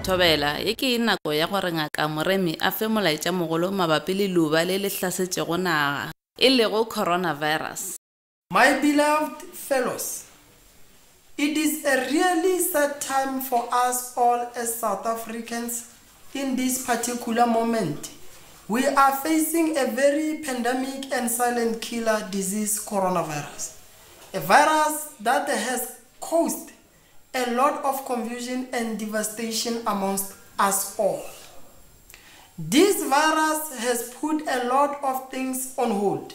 Thobela e ke nako ya gore ngaka Moremi a fe molaetša mogolo mabapi le luba le le hlasetšego naga e lego coronavirus. My beloved fellows, it is a really sad time for us all as South Africans in this particular moment. We are facing a very pandemic and silent killer disease, coronavirus. A virus that has caused a lot of confusion and devastation amongst us all. This virus has put a lot of things on hold.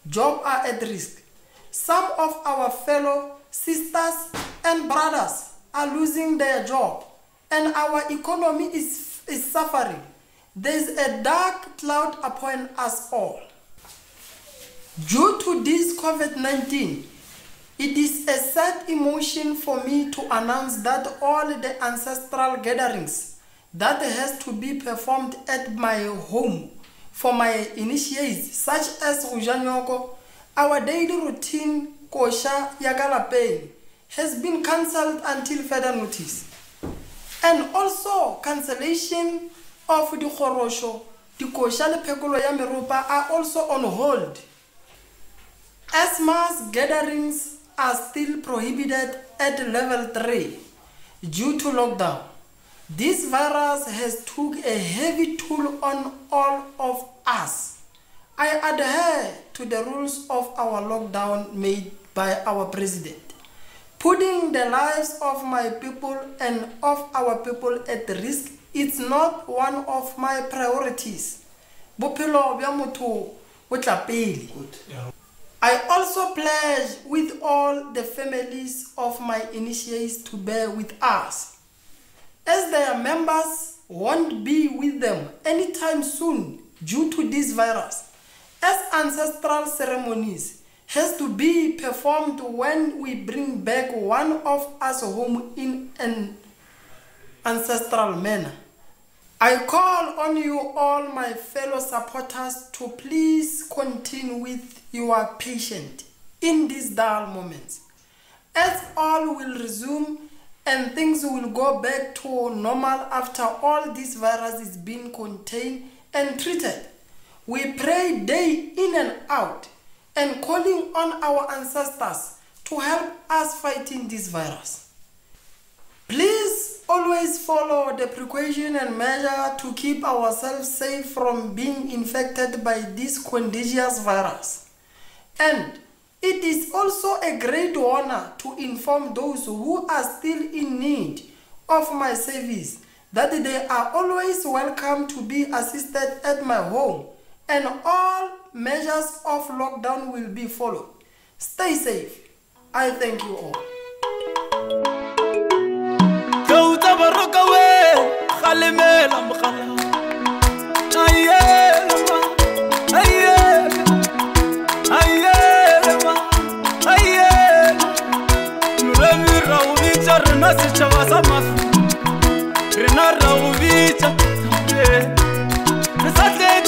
Jobs are at risk. Some of our fellow sisters and brothers are losing their job, and our economy is suffering. There's a dark cloud upon us all. Due to this COVID-19, it is a sad emotion for me to announce that all the ancestral gatherings that has to be performed at my home for my initiates, such as Rujanyoko, our daily routine Kosha Yagalapeng, has been cancelled until further notice. And also cancellation of the Khorosho, the Kosha le Pekolo ya Meropa are also on hold. As mass gatherings are still prohibited at level 3 due to lockdown. This virus has took a heavy toll on all of us. I adhere to the rules of our lockdown made by our president. Putting the lives of my people and of our people at risk is not one of my priorities. Bophelo bya motho bo tla pele. I also pledge with all the families of my initiates to bear with us, as their members won't be with them anytime soon due to this virus, as ancestral ceremonies has to be performed when we bring back one of us home in an ancestral manner. I call on you all, my fellow supporters, to please continue with your patience in these dull moments, as all will resume and things will go back to normal after all this virus is being contained and treated. We pray day in and out and calling on our ancestors to help us fighting this virus. Please always follow the precaution and measure to keep ourselves safe from being infected by this contagious virus. And it is also a great honor to inform those who are still in need of my service that they are always welcome to be assisted at my home, and all measures of lockdown will be followed. Stay safe. I thank you all. Rena ra go bitsa re sa tle